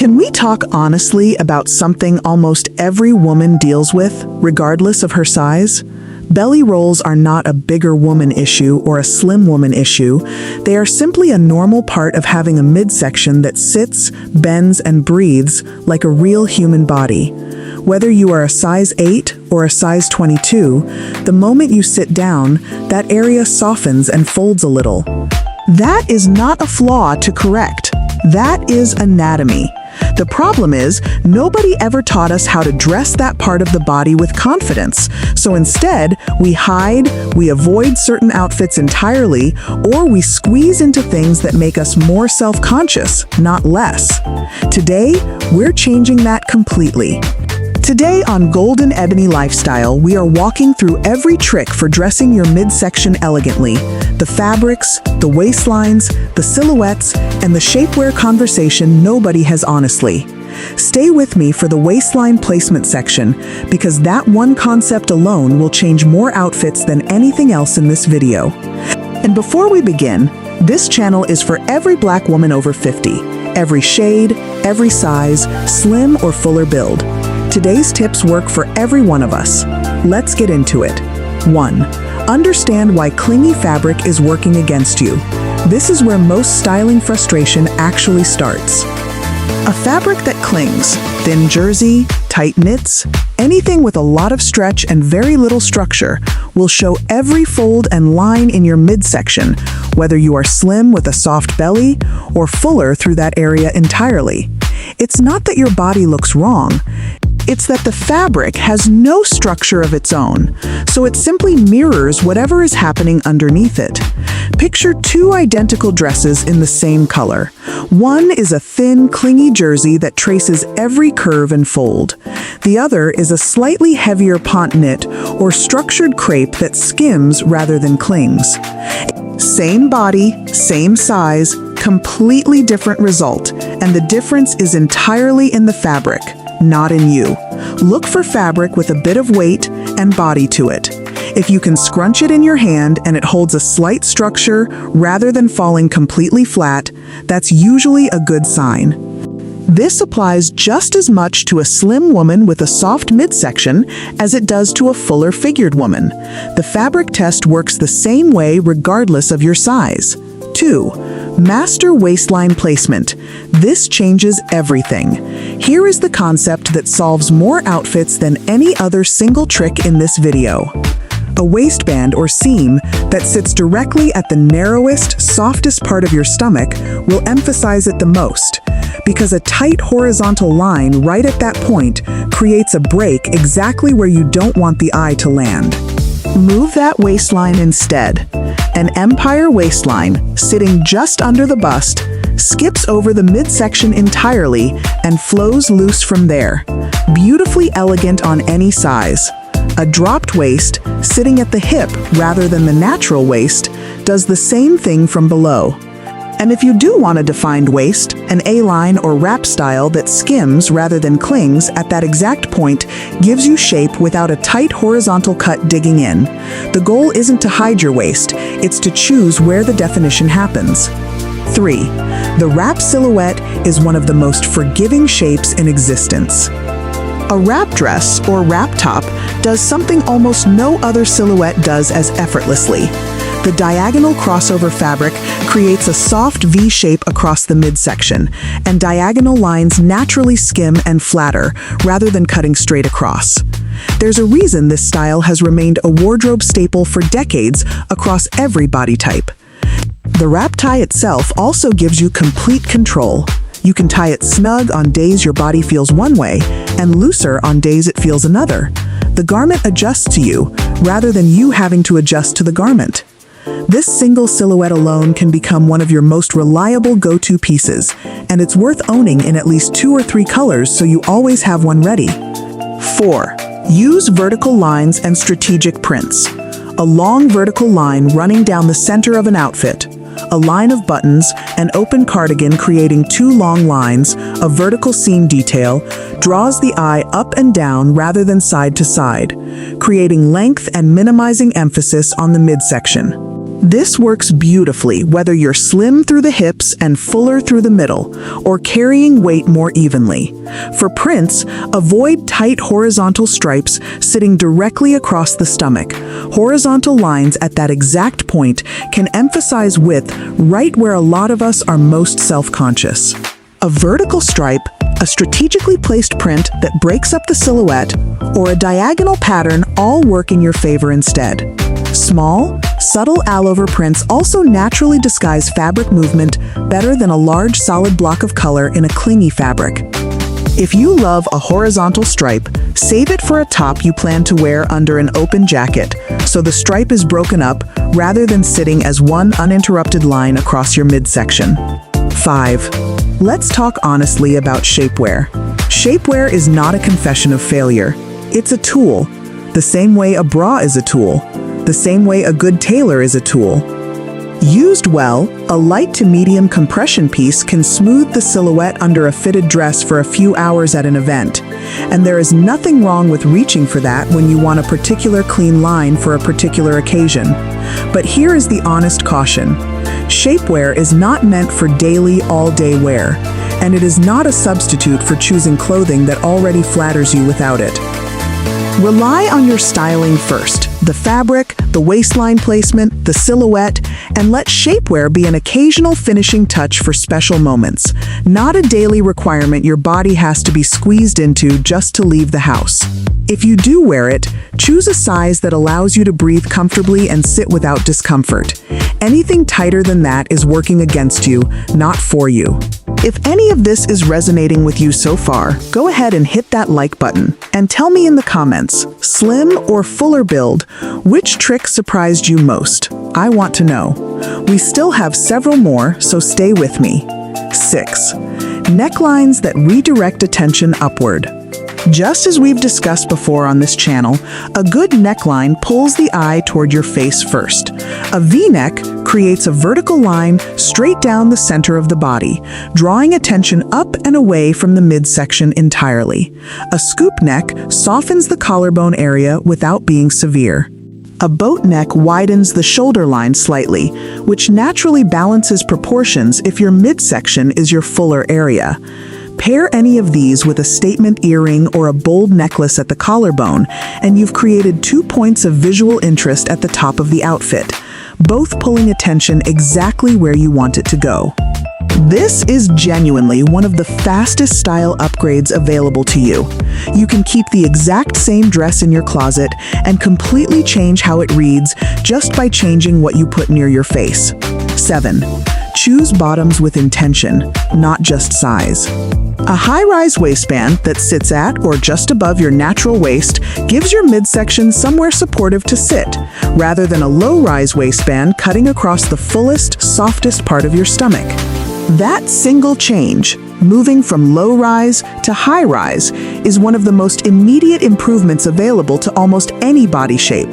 Can we talk honestly about something almost every woman deals with, regardless of her size? Belly rolls are not a bigger woman issue or a slim woman issue. They are simply a normal part of having a midsection that sits, bends, and breathes like a real human body. Whether you are a size 8 or a size 22, the moment you sit down, that area softens and folds a little. That is not a flaw to correct. That is anatomy. The problem is, nobody ever taught us how to dress that part of the body with confidence. So instead, we hide, we avoid certain outfits entirely, or we squeeze into things that make us more self-conscious, not less. Today, we're changing that completely. Today on Golden Ebony Lifestyle, we are walking through every trick for dressing your midsection elegantly. The fabrics, the waistlines, the silhouettes, and the shapewear conversation nobody has honestly. Stay with me for the waistline placement section, because that one concept alone will change more outfits than anything else in this video. And before we begin, this channel is for every black woman over 50. Every shade, every size, slim or fuller build. Today's tips work for every one of us. Let's get into it. 1. Understand why clingy fabric is working against you. This is where most styling frustration actually starts. A fabric that clings, thin jersey, tight knits, anything with a lot of stretch and very little structure, will show every fold and line in your midsection, whether you are slim with a soft belly or fuller through that area entirely. It's not that your body looks wrong. It's that the fabric has no structure of its own, so it simply mirrors whatever is happening underneath it. Picture two identical dresses in the same color. One is a thin, clingy jersey that traces every curve and fold. The other is a slightly heavier pant knit or structured crepe that skims rather than clings. Same body, same size, completely different result, and the difference is entirely in the fabric, not in you. Look for fabric with a bit of weight and body to it. If you can scrunch it in your hand and it holds a slight structure rather than falling completely flat, that's usually a good sign. This applies just as much to a slim woman with a soft midsection as it does to a fuller figured woman. The fabric test works the same way regardless of your size. 2. Master waistline placement. This changes everything. Here is the concept that solves more outfits than any other single trick in this video. A waistband or seam that sits directly at the narrowest, softest part of your stomach will emphasize it the most, because a tight horizontal line right at that point creates a break exactly where you don't want the eye to land. Move that waistline instead. An empire waistline, sitting just under the bust, skips over the midsection entirely and flows loose from there. Beautifully elegant on any size. A dropped waist, sitting at the hip rather than the natural waist, does the same thing from below. And if you do want a defined waist, an A-line or wrap style that skims rather than clings at that exact point gives you shape without a tight horizontal cut digging in. The goal isn't to hide your waist, it's to choose where the definition happens. 3. The wrap silhouette is one of the most forgiving shapes in existence. A wrap dress or wrap top does something almost no other silhouette does as effortlessly. The diagonal crossover fabric creates a soft V shape across the midsection, and diagonal lines naturally skim and flatter rather than cutting straight across. There's a reason this style has remained a wardrobe staple for decades across every body type. The wrap tie itself also gives you complete control. You can tie it snug on days your body feels one way, and looser on days it feels another. The garment adjusts to you, rather than you having to adjust to the garment. This single silhouette alone can become one of your most reliable go-to pieces, and it's worth owning in at least 2 or 3 colors so you always have one ready. 4. Use vertical lines and strategic prints. A long vertical line running down the center of an outfit. A line of buttons, an open cardigan creating 2 long lines, a vertical seam detail, draws the eye up and down rather than side to side, creating length and minimizing emphasis on the midsection. This works beautifully whether you're slim through the hips and fuller through the middle, or carrying weight more evenly. For prints, avoid tight horizontal stripes sitting directly across the stomach. Horizontal lines at that exact point can emphasize width right where a lot of us are most self-conscious. A vertical stripe, a strategically placed print that breaks up the silhouette, or a diagonal pattern all work in your favor instead. Small, subtle allover prints also naturally disguise fabric movement better than a large solid block of color in a clingy fabric. If you love a horizontal stripe, save it for a top you plan to wear under an open jacket, so the stripe is broken up rather than sitting as one uninterrupted line across your midsection. 5. Let's talk honestly about shapewear. Shapewear is not a confession of failure. It's a tool, the same way a bra is a tool, the same way a good tailor is a tool. Used well, a light to medium compression piece can smooth the silhouette under a fitted dress for a few hours at an event. And there is nothing wrong with reaching for that when you want a particular clean line for a particular occasion. But here is the honest caution. Shapewear is not meant for daily, all-day wear, and it is not a substitute for choosing clothing that already flatters you without it. Rely on your styling first, the fabric, the waistline placement, the silhouette, and let shapewear be an occasional finishing touch for special moments, not a daily requirement your body has to be squeezed into just to leave the house. If you do wear it, choose a size that allows you to breathe comfortably and sit without discomfort. Anything tighter than that is working against you, not for you. If any of this is resonating with you so far, go ahead and hit that like button and tell me in the comments, slim or fuller build, which trick surprised you most? I want to know. We still have several more, so stay with me. 6. Necklines that redirect attention upward. Just as we've discussed before on this channel, a good neckline pulls the eye toward your face first. A V-neck creates a vertical line straight down the center of the body, drawing attention up and away from the midsection entirely. A scoop neck softens the collarbone area without being severe. A boat neck widens the shoulder line slightly, which naturally balances proportions if your midsection is your fuller area. Pair any of these with a statement earring or a bold necklace at the collarbone, and you've created 2 points of visual interest at the top of the outfit, both pulling attention exactly where you want it to go. This is genuinely one of the fastest style upgrades available to you. You can keep the exact same dress in your closet and completely change how it reads just by changing what you put near your face. 7. Choose bottoms with intention, not just size. A high-rise waistband that sits at or just above your natural waist gives your midsection somewhere supportive to sit, rather than a low-rise waistband cutting across the fullest, softest part of your stomach. That single change, moving from low-rise to high-rise, is one of the most immediate improvements available to almost any body shape.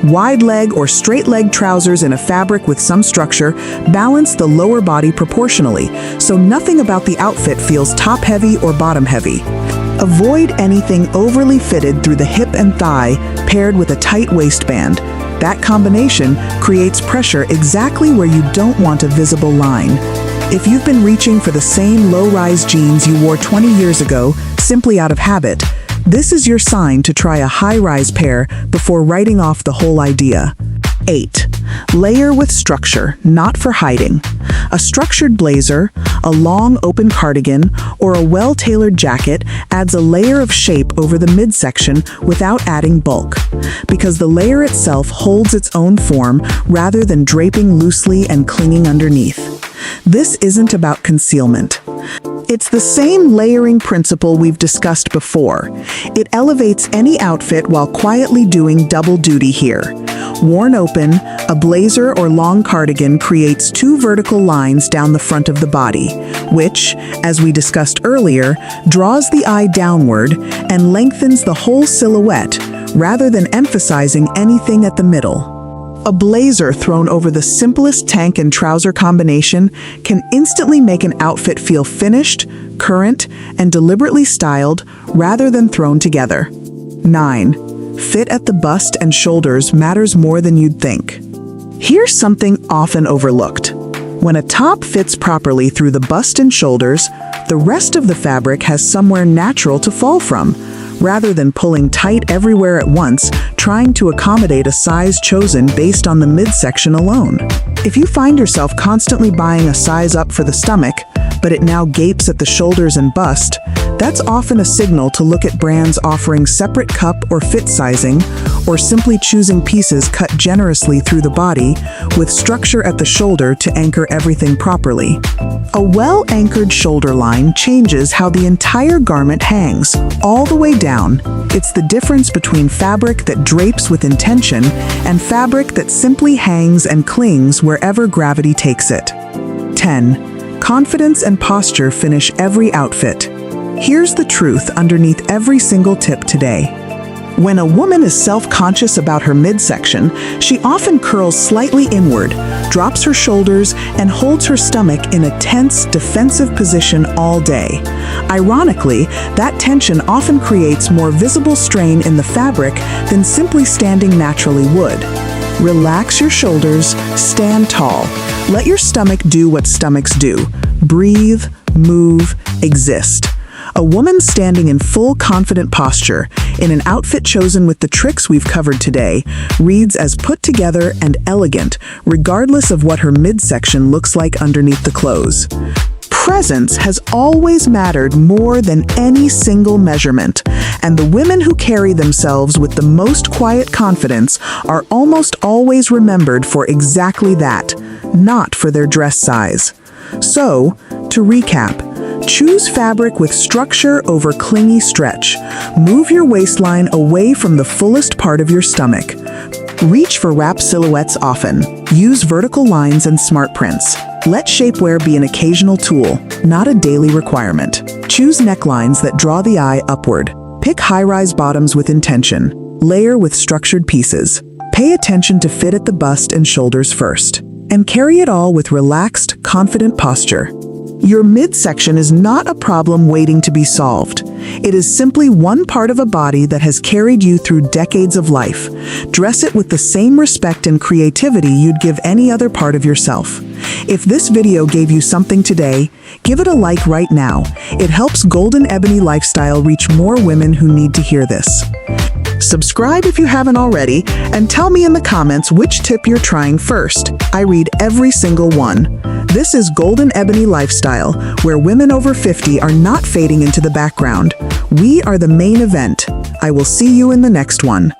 Wide leg or straight leg trousers in a fabric with some structure balance the lower body proportionally, so nothing about the outfit feels top-heavy or bottom-heavy. Avoid anything overly fitted through the hip and thigh paired with a tight waistband. That combination creates pressure exactly where you don't want a visible line. If you've been reaching for the same low-rise jeans you wore 20 years ago, simply out of habit, this is your sign to try a high-rise pair before writing off the whole idea. 8. Layer with structure, not for hiding. A structured blazer, a long open cardigan, or a well-tailored jacket adds a layer of shape over the midsection without adding bulk, because the layer itself holds its own form rather than draping loosely and clinging underneath. This isn't about concealment. It's the same layering principle we've discussed before. It elevates any outfit while quietly doing double duty here. Worn open, a blazer or long cardigan creates 2 vertical lines down the front of the body, which, as we discussed earlier, draws the eye downward and lengthens the whole silhouette rather than emphasizing anything at the middle. A blazer thrown over the simplest tank and trouser combination can instantly make an outfit feel finished, current, and deliberately styled rather than thrown together. 9. Fit at the bust and shoulders matters more than you'd think. Here's something often overlooked. When a top fits properly through the bust and shoulders, the rest of the fabric has somewhere natural to fall from, rather than pulling tight everywhere at once, trying to accommodate a size chosen based on the midsection alone. If you find yourself constantly buying a size up for the stomach, but it now gapes at the shoulders and bust, that's often a signal to look at brands offering separate cup or fit sizing, or simply choosing pieces cut generously through the body, with structure at the shoulder to anchor everything properly. A well-anchored shoulder line changes how the entire garment hangs, all the way down. It's the difference between fabric that drapes with intention and fabric that simply hangs and clings wherever gravity takes it. 10. Confidence and posture finish every outfit. Here's the truth underneath every single tip today. When a woman is self-conscious about her midsection, she often curls slightly inward, drops her shoulders, and holds her stomach in a tense, defensive position all day. Ironically, that tension often creates more visible strain in the fabric than simply standing naturally would. Relax your shoulders, stand tall. Let your stomach do what stomachs do. Breathe, move, exist. A woman standing in full confident posture, in an outfit chosen with the tricks we've covered today, reads as put together and elegant, regardless of what her midsection looks like underneath the clothes. Presence has always mattered more than any single measurement, and the women who carry themselves with the most quiet confidence are almost always remembered for exactly that, not for their dress size. So, to recap, choose fabric with structure over clingy stretch. Move your waistline away from the fullest part of your stomach. Reach for wrap silhouettes often. Use vertical lines and smart prints. Let shapewear be an occasional tool, not a daily requirement. Choose necklines that draw the eye upward. Pick high-rise bottoms with intention. Layer with structured pieces. Pay attention to fit at the bust and shoulders first. And carry it all with relaxed, confident posture. Your midsection is not a problem waiting to be solved. It is simply one part of a body that has carried you through decades of life. Dress it with the same respect and creativity you'd give any other part of yourself. If this video gave you something today, give it a like right now. It helps Golden Ebony Lifestyle reach more women who need to hear this. Subscribe if you haven't already, and tell me in the comments which tip you're trying first. I read every single one. This is Golden Ebony Lifestyle, where women over 50 are not fading into the background. We are the main event. I will see you in the next one.